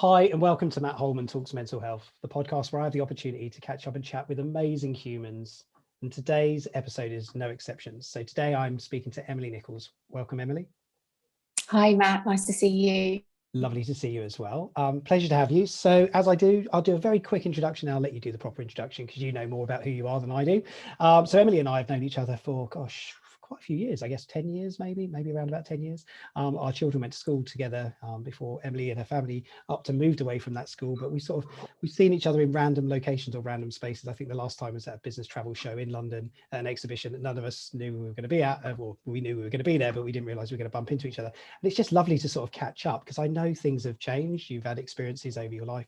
Hi, and welcome to Matt Holman Talks Mental Health, the podcast where I have the opportunity to catch up and chat with amazing humans. And today's episode is no exception. So today I'm speaking to Emily Nicholls. Welcome, Emily. Hi, Matt. Nice to see you. Lovely to see you as well. Pleasure to have you. So as I'll do a very quick introduction. I'll let you do the proper introduction because you know more about who you are than I do. So Emily and I have known each other for, quite a few years, I guess 10 years, maybe around about 10 years. Our children went to school together before Emily and her family up to moved away from that school, but we've seen each other in random locations or random spaces. I think the last time was at a business travel show in London, an exhibition that none of us knew we were going to be at. Well, we knew we were going to be there, but we didn't realize we were going to bump into each other. And it's just lovely to sort of catch up because I know things have changed. You've had experiences over your life.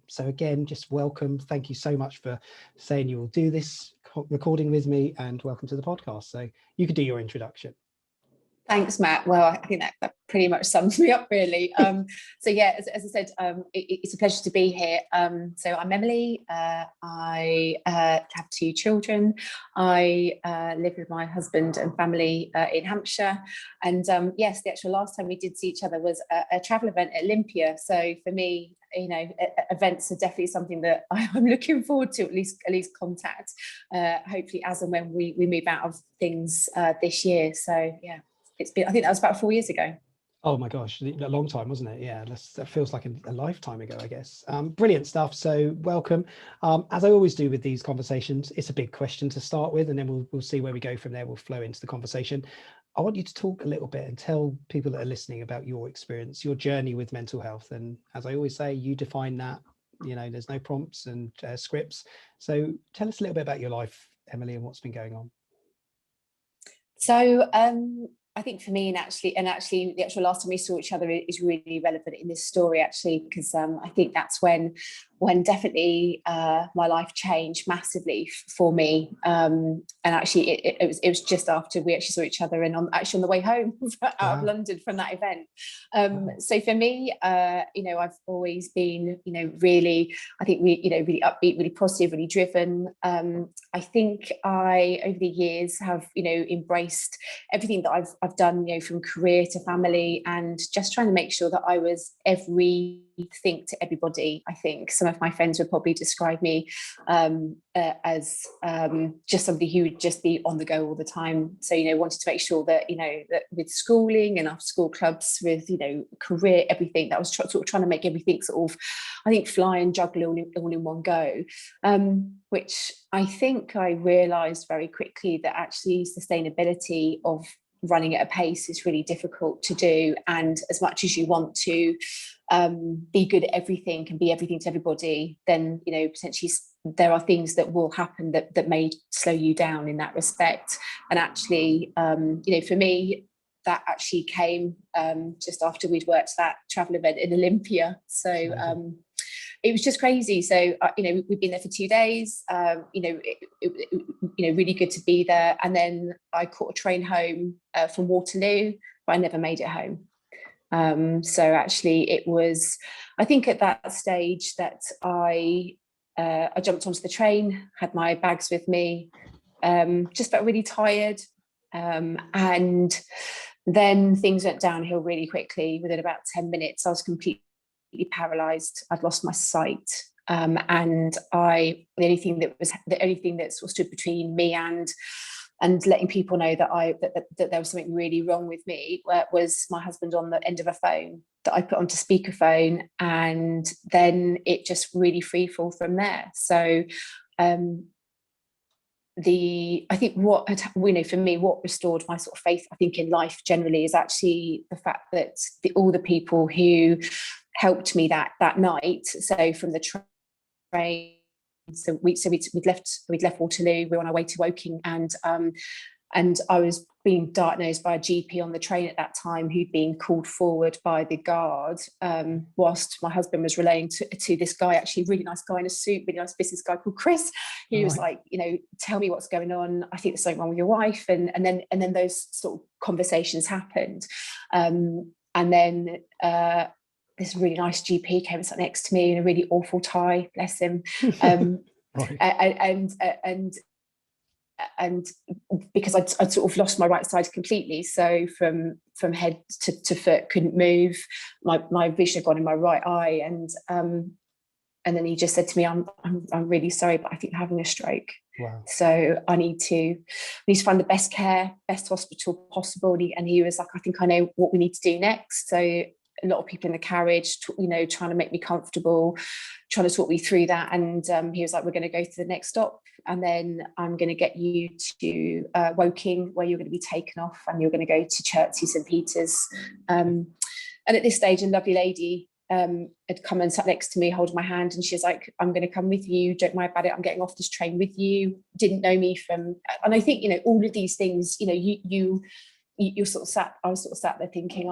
So again, just welcome. Thank you so much for saying you will do this recording with me, and welcome to the podcast. So you could do your introduction. Thanks, Matt. Well, I think that pretty much sums me up, really. So yeah, as I said, it's a pleasure to be here. So I'm Emily. I have two children. I live with my husband and family in Hampshire. And yes, the actual last time we did see each other was a travel event at Olympia. So for me, events are definitely something that I'm looking forward to, at least contact, hopefully as and when we move out of things this year. So yeah, it's been, I think that was about 4 years ago. Oh my gosh, a long time, wasn't it? Yeah, that feels like a lifetime ago, I guess. Brilliant stuff. So welcome. As I always do with these conversations, it's a big question to start with, and then we'll see where we go from there. We'll flow into the conversation. I want you to talk a little bit and tell people that are listening about your experience, your journey with mental health. And as I always say, you define that. There's no prompts and scripts. So tell us a little bit about your life, Emily, and what's been going on. So I think for me, and actually the actual last time we saw each other is really relevant in this story, actually, because I think that's when definitely my life changed massively for me. And actually, it was just after we actually saw each other, and on the way home out of London from that event. So for me, I've always been, really, I think really upbeat, really positive, really driven. I think I, over the years, have embraced everything that I've done, from career to family, and just trying to make sure that I was everything to everybody. I think some of my friends would probably describe me as just somebody who would just be on the go all the time. So wanted to make sure that that with schooling and after school clubs, with career, everything, that was sort of trying to make everything sort of, I think, fly and juggle all in one go. Which I think I realised very quickly that actually sustainability of running at a pace is really difficult to do. And as much as you want to be good at everything and be everything to everybody, then potentially there are things that will happen that may slow you down in that respect. And actually, for me, that actually came just after we'd worked that travel event in Olympia. So it was just crazy. So we've been there for 2 days. Really good to be there. And then I caught a train home from Waterloo, but I never made it home. So actually, it was, I think, at that stage that I jumped onto the train, had my bags with me, just felt really tired, and then things went downhill really quickly. Within about 10 minutes, I was completely paralysed. I'd lost my sight, and the only thing that sort of stood between me and letting people know that there was something really wrong with me was my husband on the end of a phone that I put onto speakerphone, and then it just really free fall from there. So I think what for me, what restored my sort of faith, I think, in life generally, is actually the fact that all the people who helped me that night. So from the train, we'd left Waterloo. We were on our way to Woking, and I was being diagnosed by a GP on the train at that time, who'd been called forward by the guard, whilst my husband was relaying to this guy, actually a really nice guy in a suit, really nice business guy called Chris, who was like, tell me what's going on. I think there's something wrong with your wife. And then those sort of conversations happened. And then this really nice GP came and sat next to me in a really awful tie, bless him. Right. and because I'd sort of lost my right side completely, so from head to foot, couldn't move. My vision had gone in my right eye, and then he just said to me, I'm really sorry, but I think you're having a stroke. Wow. So I need to find the best care, best hospital possible. And he was like, I think I know what we need to do next. So a lot of people in the carriage, trying to make me comfortable, trying to talk me through that. And he was like, we're going to go to the next stop, and then I'm going to get you to Woking, where you're going to be taken off, and you're going to go to Chertsey St Peter's. And at this stage, a lovely lady had come and sat next to me, holding my hand, and she was like, I'm going to come with you, don't worry about it, I'm getting off this train with you. Didn't know me from, and I think, all of these things, you sort of I was sort of sat there thinking,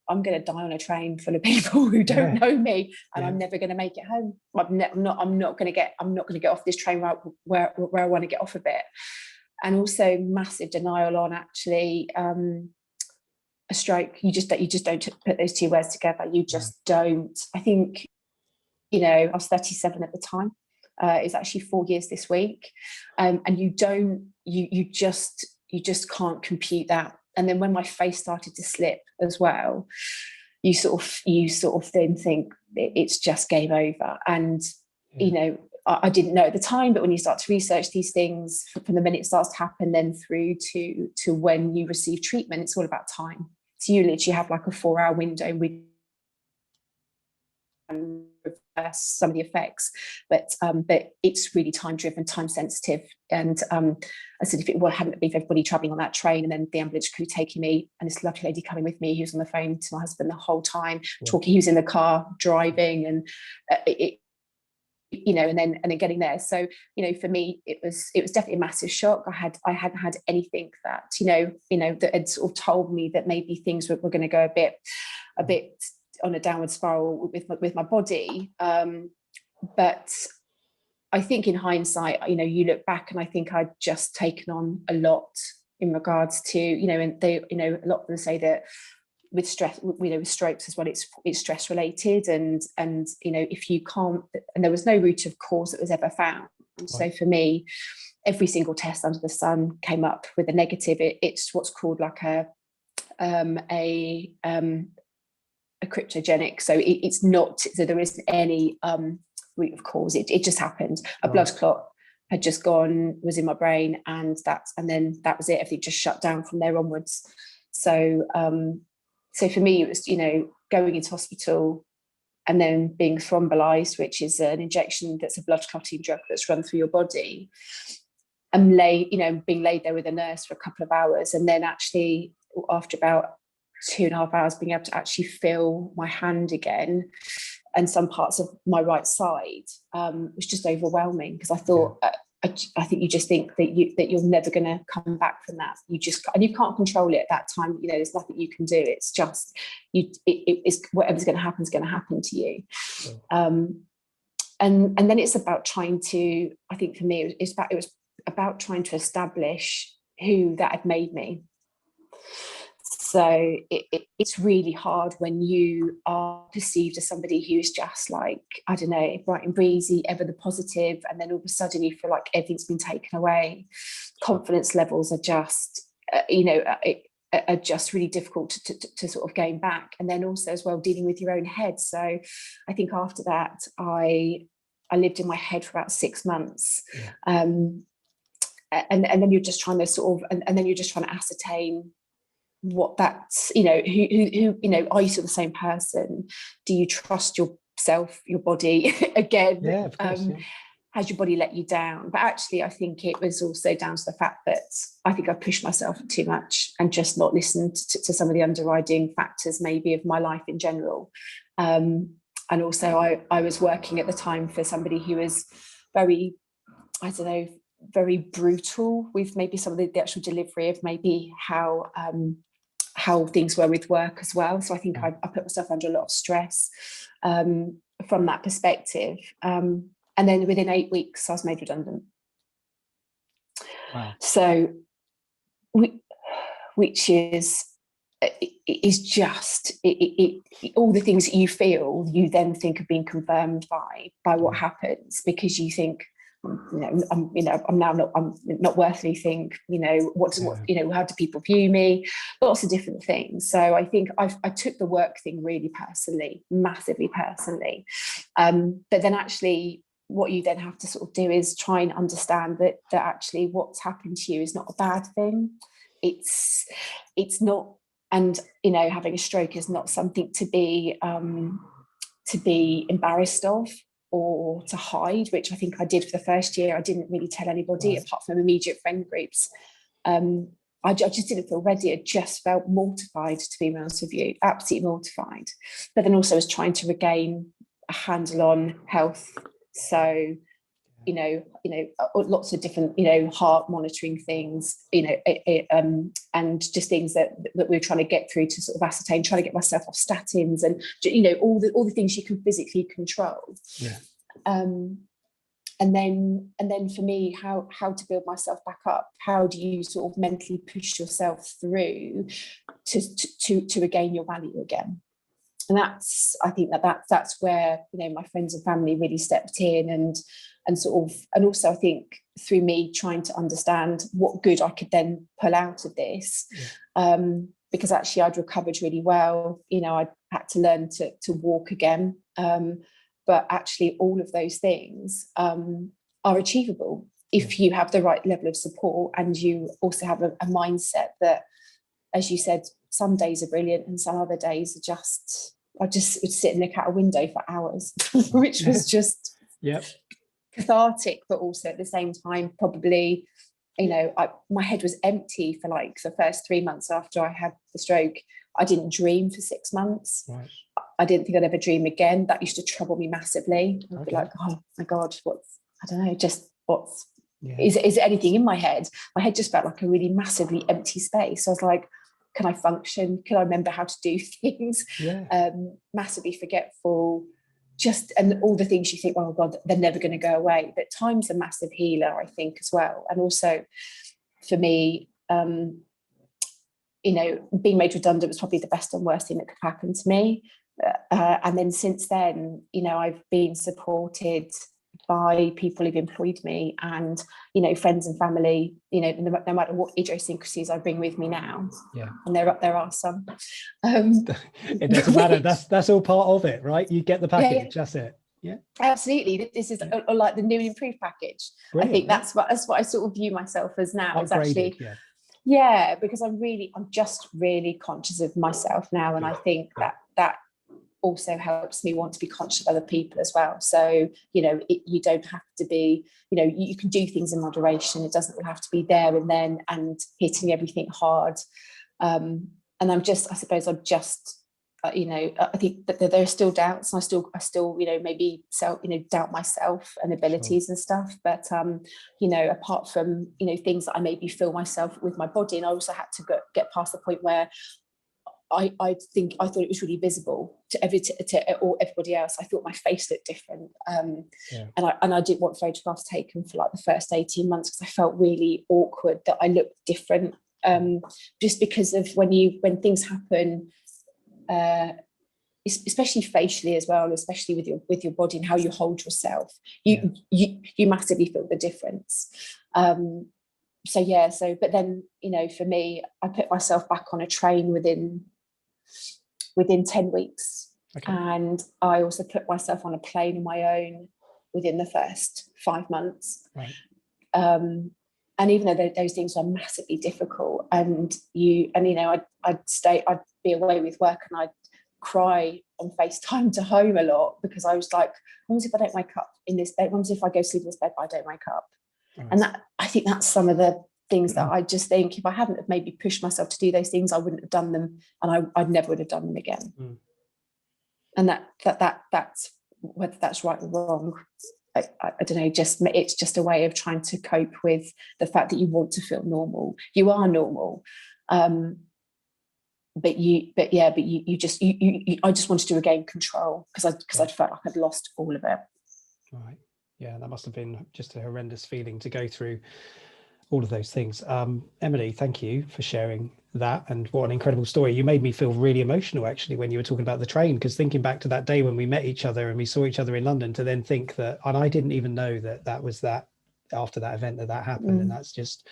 I'm going to die on a train full of people who don't know me, and I'm never going to make it home. I'm not going to get off this train where I want to get off of it. And also massive denial on actually a stroke. You just don't put those two words together. You just don't. I think, I was 37 at the time. It's actually 4 years this week, and you just can't compute that. And then when my face started to slip as well, you sort of then think it's just game over. And I didn't know at the time, but when you start to research these things, from the minute it starts to happen, then through to when you receive treatment, it's all about time. So you literally have like a 4-hour window with some of the effects, but it's really time driven, time sensitive. And I said, if it hadn't been for everybody traveling on that train, and then the ambulance crew taking me, and this lovely lady coming with me, who was on the phone to my husband the whole time, talking, he was in the car driving, and and then getting there. So for me, it was definitely a massive shock. I hadn't had anything that that had sort of told me that maybe things were going to go a bit on a downward spiral with my body. But I think in hindsight, you look back, and I think I'd just taken on a lot in regards to and they a lot of them say that with stress, with strokes as well, it's stress related, and if you can't, and there was no root of cause that was ever found. Right. So for me, every single test under the sun came up with a negative. It's what's called like a cryptogenic. So it's not. So there isn't any root of cause. It just happened. A blood clot had just gone, was in my brain, and then that was it. Everything just shut down from there onwards. So so for me, it was going into hospital and then being thrombolyzed, which is an injection that's a blood clotting drug that's run through your body, and being laid there with a nurse for a couple of hours, and then actually after about 2.5 hours being able to actually feel my hand again and some parts of my right side was just overwhelming, because I thought I think you just think that you're never going to come back from that. You can't control it at that time. There's nothing you can do. It's just it's whatever's going to happen is going to happen to you. Sure. And then it's about trying to. I think for me, it was about trying to establish who that had made me. So it's really hard when you are perceived as somebody who's just like, I don't know, bright and breezy, ever the positive, and then all of a sudden you feel like everything's been taken away. Confidence levels are just, are just really difficult to sort of gain back. And then also as well dealing with your own head. So I think after that, I lived in my head for about 6 months. Yeah. And then you're just trying to sort of, and then you're just trying to ascertain what that's, who are you still the same person? Do you trust yourself, your body again? Yeah, of course, Has your body let you down? But actually, I think it was also down to the fact that I think I pushed myself too much and just not listened to some of the underwriting factors maybe of my life in general. And also I was working at the time for somebody who was very, I don't know, very brutal with maybe some of the actual delivery of maybe how things were with work as well. So I think I put myself under a lot of stress from that perspective. And then within 8 weeks, I was made redundant. Wow. So, which is just all the things that you feel, you then think have been confirmed by what happens, because you think, I'm not worth anything. How do people view me? Lots of different things. So I think I took the work thing really personally, massively personally. But then actually, what you then have to sort of do is try and understand that actually what's happened to you is not a bad thing. It's not, and having a stroke is not something to be embarrassed of or to hide, which I think I did for the first year. I didn't really tell anybody apart from immediate friend groups. I just didn't feel ready. I just felt mortified, to be honest with you, absolutely mortified. But then also I was trying to regain a handle on health. So, lots of different, heart monitoring things, and just things that we're trying to get through to sort of ascertain, trying to get myself off statins and, all the things you can physically control. Yeah. And then for me, how to build myself back up? How do you sort of mentally push yourself through to regain your value again? And I think that's where my friends and family really stepped in and also I think through me trying to understand what good I could then pull out of this. Yeah. Because actually I'd recovered really well. I had to learn to walk again. But actually all of those things are achievable if you have the right level of support, and you also have a mindset that, as you said, some days are brilliant and some other days are I just would sit and look out a window for hours, which was just cathartic, but also at the same time, probably, my head was empty for like the first 3 months after I had the stroke. I didn't dream for 6 months. Right. I didn't think I'd ever dream again. That used to trouble me massively. I'd be like, oh my God, is it anything in my head? My head just felt like a really massively empty space. So I was like, can I function? Can I remember how to do things? Yeah. Massively forgetful, and all the things you think, oh God, they're never going to go away. But time's a massive healer, I think, as well. And also for me, being made redundant was probably the best and worst thing that could happen to me. And then since then, I've been supported by people who've employed me, and friends and family, no matter what idiosyncrasies I bring with me now. Yeah. And there are some. It doesn't matter. That's all part of it, right? You get the package. That's it. Yeah. Absolutely. This is like the new and improved package. Brilliant. I think that's what I sort of view myself as now. Upgraded, it's actually because I'm just really conscious of myself now, and I think that also helps me want to be conscious of other people as well. So you don't have to be, you can do things in moderation. It doesn't have to be there and then and hitting everything hard. And I think that there are still doubts, and I still maybe doubt myself and abilities and stuff. But apart from things that I maybe feel myself with my body, and I also had to get past the point where I thought it was really visible to everybody else. I thought my face looked different, and I didn't want photographs taken for like the first 18 months because I felt really awkward that I looked different. Just because of when things happen, especially facially as well, especially with your body and how you hold yourself, you massively feel the difference. But then for me, I put myself back on a train within 10 weeks. Okay. And I also put myself on a plane on my own within the first 5 months. Right. And even though those things are massively difficult, and I'd be away with work and I'd cry on FaceTime to home a lot because I was like, what if I don't wake up in this bed? What if I go sleep in this bed but I don't wake up? Right. And I think that's some of the things that I just think if I hadn't have maybe pushed myself to do those things, I wouldn't have done them, and I never would have done them again. Mm. And that's whether that's right or wrong, I don't know. It's just a way of trying to cope with the fact that you want to feel normal. You are normal, I just wanted to regain control because I felt like I'd lost all of it. Right. Yeah, that must have been just a horrendous feeling to go through all of those things. Emily, thank you for sharing that, and what an incredible story. You made me feel really emotional actually when you were talking about the train, because thinking back to that day when we met each other and we saw each other in London, to then think that, and I didn't even know that was that after that event that happened. And that's just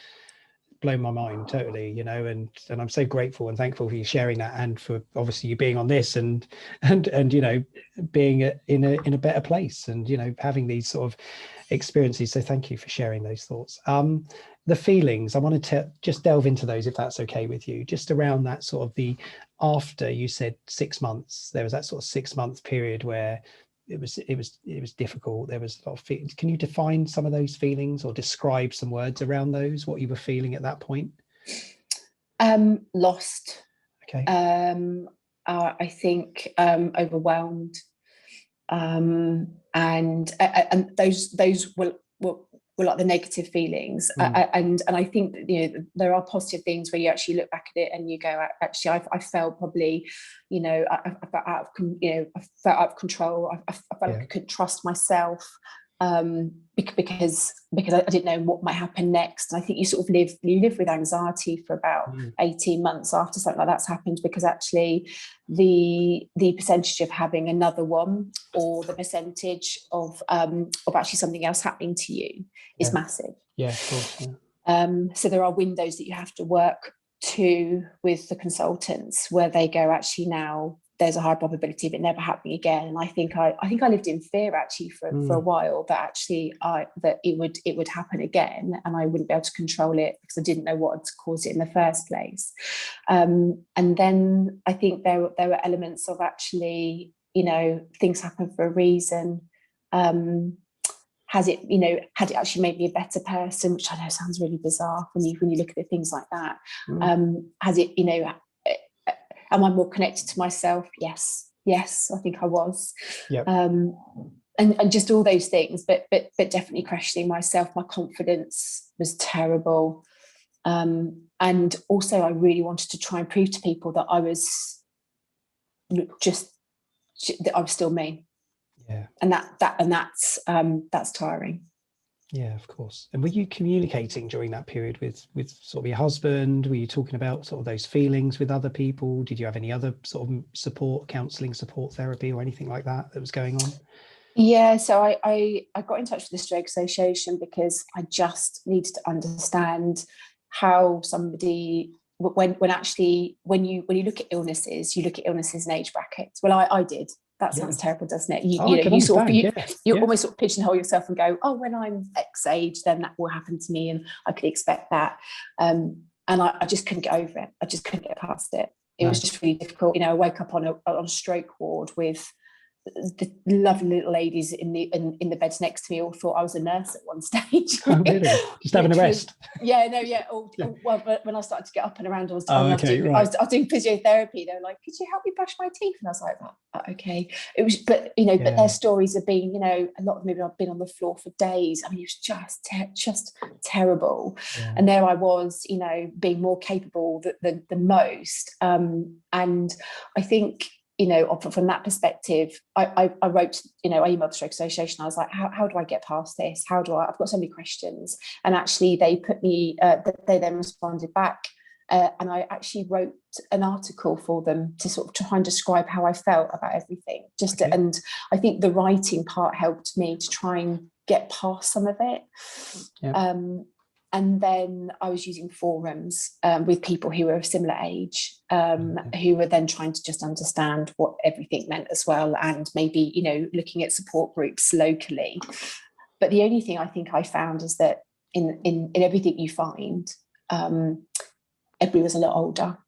blown my mind totally, you know, and I'm so grateful and thankful for you sharing that, and for obviously you being on this and you know, being in a better place, and you know, having these sort of experiences. So thank you for sharing those thoughts. The feelings, I wanted to just delve into those, if that's okay with you, just around that sort of the after. You said 6 months, there was that sort of 6 month period where it was difficult. There was a lot of feelings. Can you define some of those feelings or describe some words around those, what you were feeling at that point? Lost. Okay. I think overwhelmed, and those were like the negative feelings. And I think that, you know, there are positive things where you actually look back at it and you go, actually, I felt probably, you know, I felt out of control. I felt like I couldn't trust myself, because I didn't know what might happen next. And I think you sort of live with anxiety for about 18 months after something like that's happened, because actually the percentage of having another one, or the percentage of actually something else happening to you, is massive. Yeah, of course. So there are windows that you have to work to with the consultants, where they go, actually, now there's a high probability of it never happening again. And I think I lived in fear actually for a while, that actually that it would happen again, and I wouldn't be able to control it because I didn't know what had caused it in the first place. And then I think there were elements of, actually, you know, things happen for a reason. Has it actually made me a better person, which I know sounds really bizarre when you look at things like that. Has it, you know, am I more connected to myself? Yes, I think I was. Yep. And just all those things, but definitely questioning myself. My confidence was terrible. And also I really wanted to try and prove to people that I was still me. Yeah. And that's tiring. Yeah, of course. And were you communicating during that period with sort of your husband? Were you talking about sort of those feelings with other people? Did you have any other sort of support, counselling, support therapy, or anything like that was going on? Yeah, so I got in touch with the Stroke Association because I just needed to understand how somebody, when you look at illnesses, you look at illnesses in age brackets. Well, I did. That sounds terrible, doesn't it? You almost sort of pigeonhole yourself and go, oh, when I'm X age, then that will happen to me, and I could expect that. And I just couldn't get over it. I just couldn't get past it. It was just really difficult. You know, I woke up on a stroke ward with the lovely little ladies in the beds next to me all thought I was a nurse at one stage. Oh, really? Just having a rest? Well, but when I started to get up and around, I was doing physiotherapy. They were like, could you help me brush my teeth? And I was like, oh, okay. It was, but you know, but their stories have been, you know, a lot of them have been on the floor for days. I mean, it was just terrible. Yeah. And there I was, you know, being more capable than most. And I think, you know, from that perspective, I wrote, you know, I emailed the Stroke Association. I was like, how do I get past this? I've got so many questions. And actually they put me, they then responded back. And I actually wrote an article for them to sort of try and describe how I felt about everything. And I think the writing part helped me to try and get past some of it. Yep. And then I was using forums with people who were of similar age, who were then trying to just understand what everything meant as well, and maybe, you know, looking at support groups locally. But the only thing I think I found is that in everything you find, everybody was a lot older.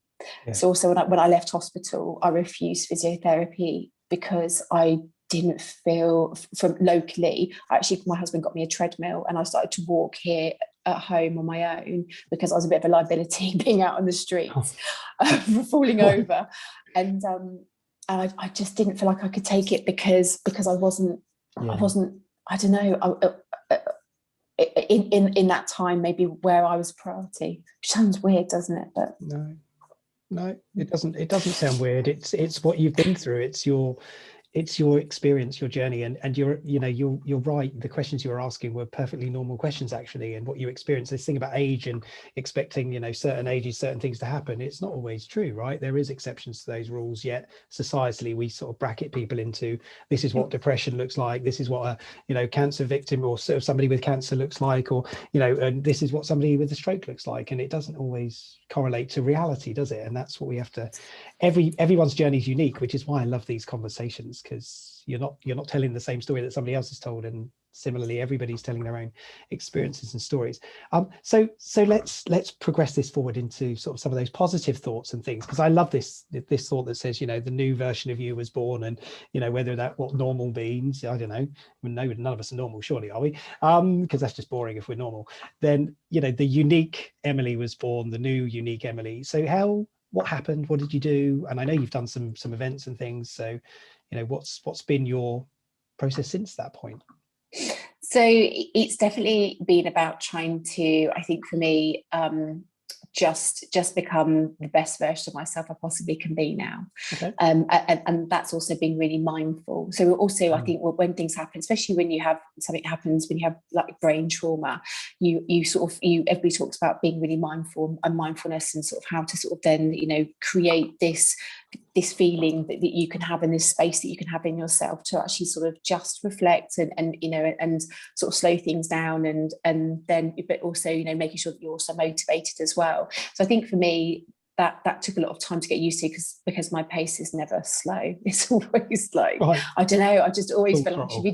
Yeah. So also when I left hospital, I refused physiotherapy because I didn't feel from locally. Actually, my husband got me a treadmill and I started to walk here at home on my own because I was a bit of a liability being out on the streets, falling over. And I just didn't feel like I could take it because I wasn't, I don't know, in that time, maybe where I was priority. Which sounds weird, doesn't it? But no, it doesn't sound weird. It's what you've been through. It's your it's your experience, your journey, and you're right. The questions you were asking were perfectly normal questions, actually, and what you experience. This thing about age and expecting, certain ages, certain things to happen, it's not always true, right? There is exceptions to those rules, yet societally we sort of bracket people into, this is what depression looks like, this is what a cancer victim or sort of somebody with cancer looks like, or and this is what somebody with a stroke looks like, and it doesn't always correlate to reality, does it? And that's what we have to, everyone's journey is unique, which is why I love these conversations, because you're not telling the same story that somebody else has told, and similarly everybody's telling their own experiences and stories. So let's progress this forward into sort of some of those positive thoughts and things, because I love this thought that says, the new version of you was born, and whether that what normal means, I don't know. No, none of us are normal, surely, are we? Because that's just boring if we're normal. Then the unique Emily was born, the new unique Emily. So what happened? What did you do? And I know you've done some events and things. So, what's been your process since that point? So it's definitely been about trying to, I think for me, just become the best version of myself I possibly can be now. Okay. And that's also being really mindful. So also, I think when things happen, especially when you have something happens, when you have like brain trauma, everybody talks about being really mindful and mindfulness, and sort of how to sort of then, create this feeling that you can have in this space that you can have in yourself to actually sort of just reflect and sort of slow things down, and then, but also, making sure that you're also motivated as well. So I think for me, that took a lot of time to get used to, because my pace is never slow. It's always like, right. I don't know, I just always feel like should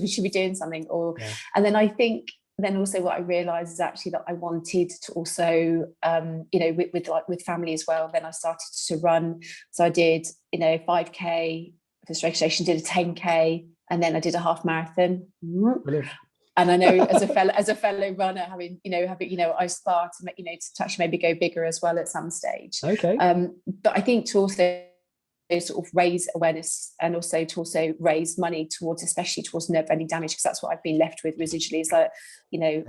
we be doing something, or yeah. And then I think then also what I realized is actually that I wanted to also, with family as well. Then I started to run. So I did, 5K for registration, did a 10K, and then I did a half marathon. Brilliant. And I know as a fellow runner, having I aspire to actually maybe go bigger as well at some stage. Okay. But I think to also sort of raise awareness, and also to also raise money especially towards nerve-ending damage, because that's what I've been left with residually, is like,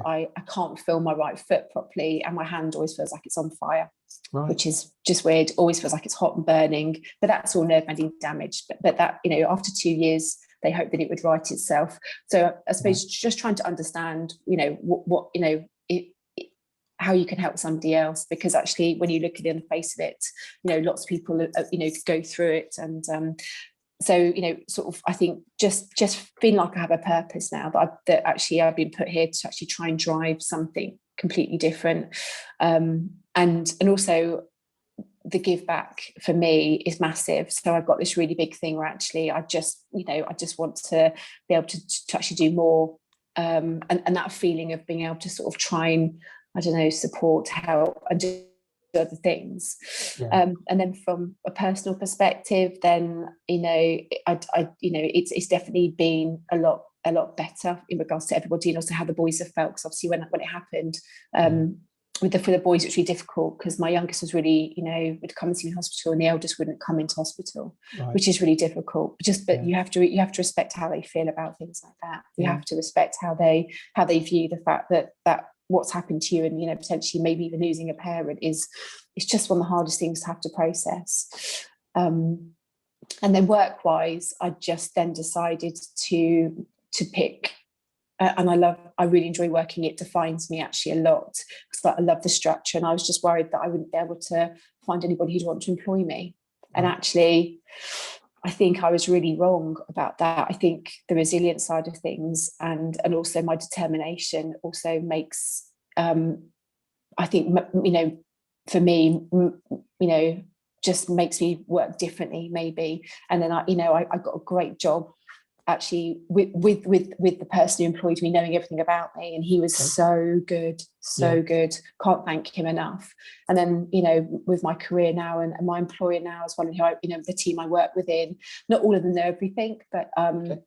I can't feel my right foot properly, and my hand always feels like it's on fire. Right. Which is just weird. Always feels like it's hot and burning, but that's all nerve-ending damage. But that, after 2 years, they hope that it would right itself. So I suppose just trying to understand, what how you can help somebody else, because actually when you look at it on the face of it, lots of people go through it, and so sort of I think just feeling like I have a purpose now, that actually I've been put here to actually try and drive something completely different, and also the give back for me is massive. So I've got this really big thing where actually I just want to be able to actually do more, and that feeling of being able to sort of try and, I don't know, support, help, and do other things. Yeah. And then from a personal perspective, then it's definitely been a lot better in regards to everybody, and also how the boys have felt. Because obviously when it happened, for the boys it's really difficult, because my youngest was really, would come and see me in hospital, and the eldest wouldn't come into hospital. Right. Which is really difficult. But you have to respect how they feel about things like that. You have to respect how they view the fact that what's happened to you, and potentially maybe even losing a parent is just one of the hardest things to have to process. And then work-wise, I just then decided to pick, and I really enjoy working. It defines me actually a lot, because I love the structure, and I was just worried that I wouldn't be able to find anybody who'd want to employ me. And actually, I think I was really wrong about that. I think the resilience side of things, and also my determination also makes, I think, for me, just makes me work differently maybe. And then I got a great job actually with the person who employed me, knowing everything about me, and he was so good, good. Can't thank him enough. And then with my career now, and my employer now as well, and the team I work within, not all of them know everything, but I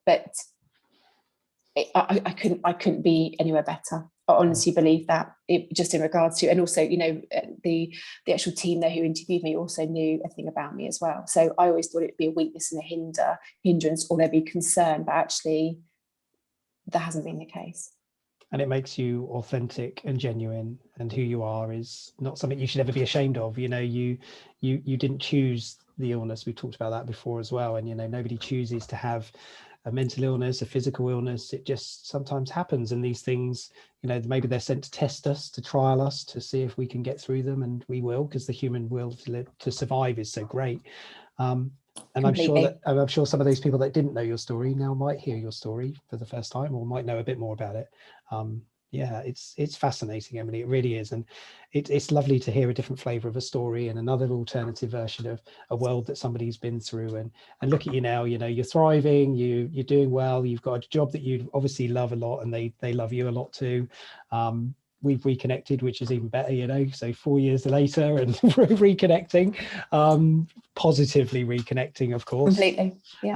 couldn't be anywhere better. I honestly believe that, just in regards to, and also the actual team there who interviewed me also knew a thing about me as well. So I always thought it'd be a weakness and a hindrance, or there'd be concern, but actually that hasn't been the case. And it makes you authentic and genuine, and who you are is not something you should ever be ashamed of. You didn't choose the illness. We talked about that before as well. And, you know, nobody chooses to have a mental illness, a physical illness. It just sometimes happens. And these things, you know, maybe they're sent to test us, to trial us, to see if we can get through them. And we will, because the human will to survive is so great. And Completely. I'm sure some of those people that didn't know your story now might hear your story for the first time, or might know a bit more about it. Yeah, it's fascinating, Emily. It really is. And it's lovely to hear a different flavor of a story and another alternative version of a world that somebody's been through. And look at you now, you know, you're thriving, you're doing well, you've got a job that you obviously love a lot, and they love you a lot too. We've reconnected, which is even better, you know, so 4 years later and we're reconnecting, positively reconnecting, of course. Completely. Yeah.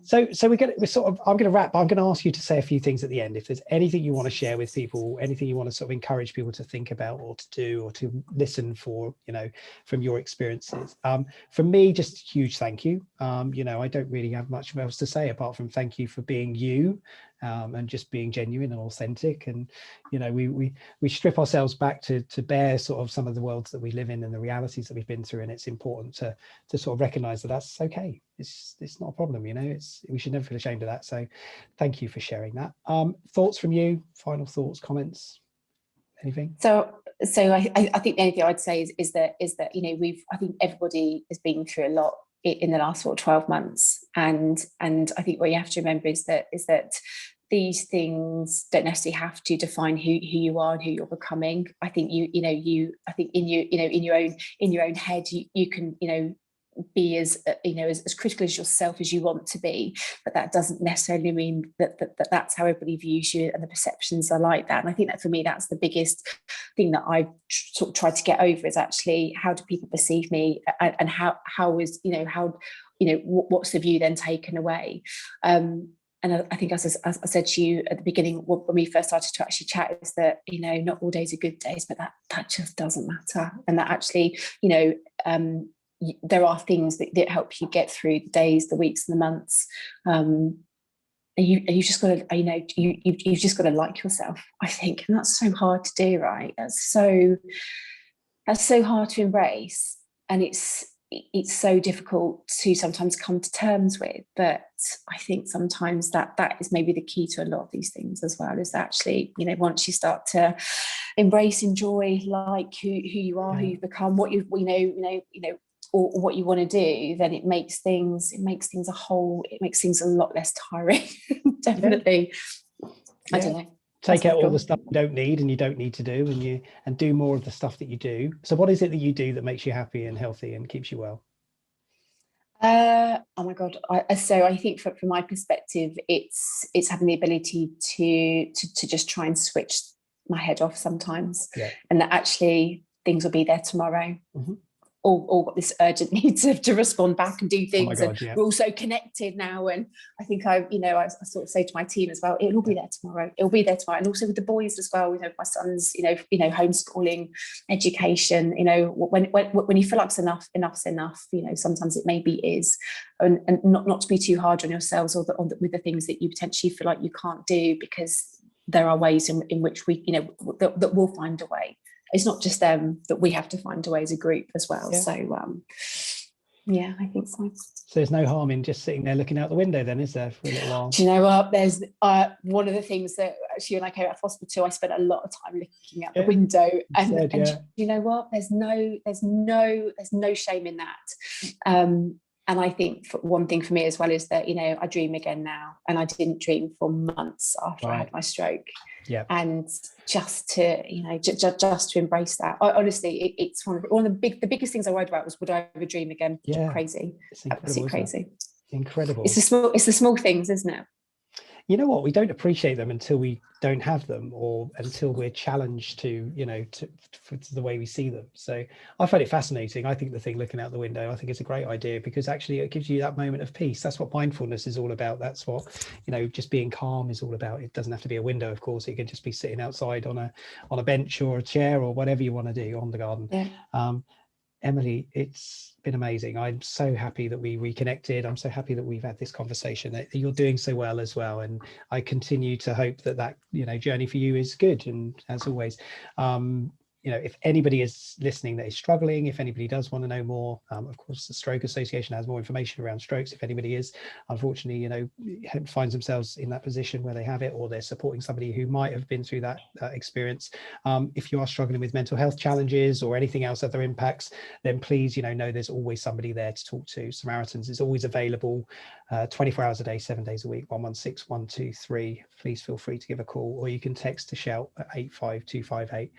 So I'm going to wrap, but I'm going to ask you to say a few things at the end. If there's anything you want to share with people, anything you want to sort of encourage people to think about or to do or to listen for, you know, from your experiences. From me, just a huge thank you. You know, I don't really have much else to say apart from thank you for being you, and just being genuine and authentic. And, you know, we strip ourselves back to bear sort of some of the worlds that we live in and the realities that we've been through. And it's important to sort of recognize that that's okay. It's not a problem, you know, we should never feel ashamed of that. So thank you for sharing that. Thoughts from you, final thoughts, comments, anything? So I think the only thing I'd say is that, you know, I think everybody has been through a lot in the last sort of 12 months. And I think what you have to remember is that these things don't necessarily have to define who you are and who you're becoming. I think I think in your own head, you can, you know, be as critical as yourself as you want to be, but that doesn't necessarily mean that that's how everybody views you, and the perceptions are like that. And I think that for me, that's the biggest thing that I've sort of tried to get over, is actually, how do people perceive me, and what's the view then taken away. And I think, as I said to you at the beginning when we first started to actually chat, is that, you know, not all days are good days, but that just doesn't matter. And that actually, you know, there are things that help you get through the days, the weeks, and the months. And you just got to, you know, you've just got to like yourself, I think. And that's so hard to do, right? That's so hard to embrace. And it's so difficult to sometimes come to terms with. But I think sometimes that is maybe the key to a lot of these things as well, is actually, you know, once you start to embrace, enjoy, like who you are, who you've become, what you know, or what you want to do, then it makes things a lot less tiring. Definitely. Yeah. I don't know. Take out all the stuff you don't need and you don't need to do, and do more of the stuff that you do. So what is it that you do that makes you happy and healthy and keeps you well? Oh my God. So I think from my perspective, it's having the ability to just try and switch my head off sometimes. Yeah. And that actually things will be there tomorrow. Mm-hmm. All got this urgent need to respond back and do things. God, yeah. We're all so connected now. And I think I sort of say to my team as well, it'll all be there tomorrow. It'll be there tomorrow. And also with the boys as well, you know, my son's, you know, homeschooling, education, you know, when you feel like enough's enough, you know, sometimes it maybe is. And not to be too hard on yourselves with the things that you potentially feel like you can't do, because there are ways in which we, you know, that we'll find a way. It's not just them, that we have to find a way as a group as well. Yeah. So, yeah, I think so. So there's no harm in just sitting there looking out the window then, is there, for a little while? Do you know what? There's one of the things that actually, when I came out of hospital, I spent a lot of time looking out the window. And you know what? There's no shame in that. And I think one thing for me as well is that, you know, I dream again now, and I didn't dream for months after I had my stroke. Yeah. And just to, you know, just to embrace that. Honestly, it's one of the biggest things I worried about was, would I ever dream again? Yeah. Crazy. It's incredible, crazy. Incredible. It's the small things, isn't it? You know what, we don't appreciate them until we don't have them, or until we're challenged to, you know, to the way we see them. So I find it fascinating. I think the thing looking out the window, I think it's a great idea, because actually it gives you that moment of peace. That's what mindfulness is all about. That's what, you know, just being calm is all about. It doesn't have to be a window, of course. It can just be sitting outside on a bench or a chair or whatever you want to do on the garden. Yeah. Emily, it's been amazing. I'm so happy that we reconnected. I'm so happy that we've had this conversation. That you're doing so well as well, and I continue to hope that you know, journey for you is good. And as always, you know, if anybody is listening that is struggling, if anybody does want to know more, of course, the Stroke Association has more information around strokes. If anybody is, unfortunately, you know, finds themselves in that position where they have it, or they're supporting somebody who might have been through that experience. If you are struggling with mental health challenges or anything else, other impacts, then please, you know there's always somebody there to talk to. Samaritans is always available 24 hours a day, 7 days a week, 116 123. Please feel free to give a call, or you can text to shout at 85258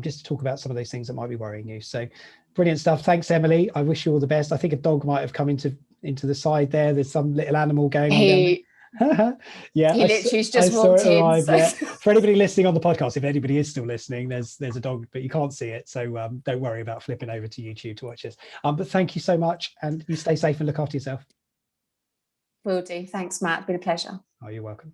just to talk about some of those things that might be worrying you. So brilliant stuff. Thanks, Emily. I wish you all the best. I think a dog might have come into the side there. There's some little animal going on down there. Yeah, he literally's just walked in. Arrive, so. yeah. For anybody listening on the podcast, if anybody is still listening, there's a dog, but you can't see it, so don't worry about flipping over to YouTube to watch this. But thank you so much, and you stay safe and look after yourself. Will do. Thanks, Matt. It's been a pleasure. Oh, you're welcome.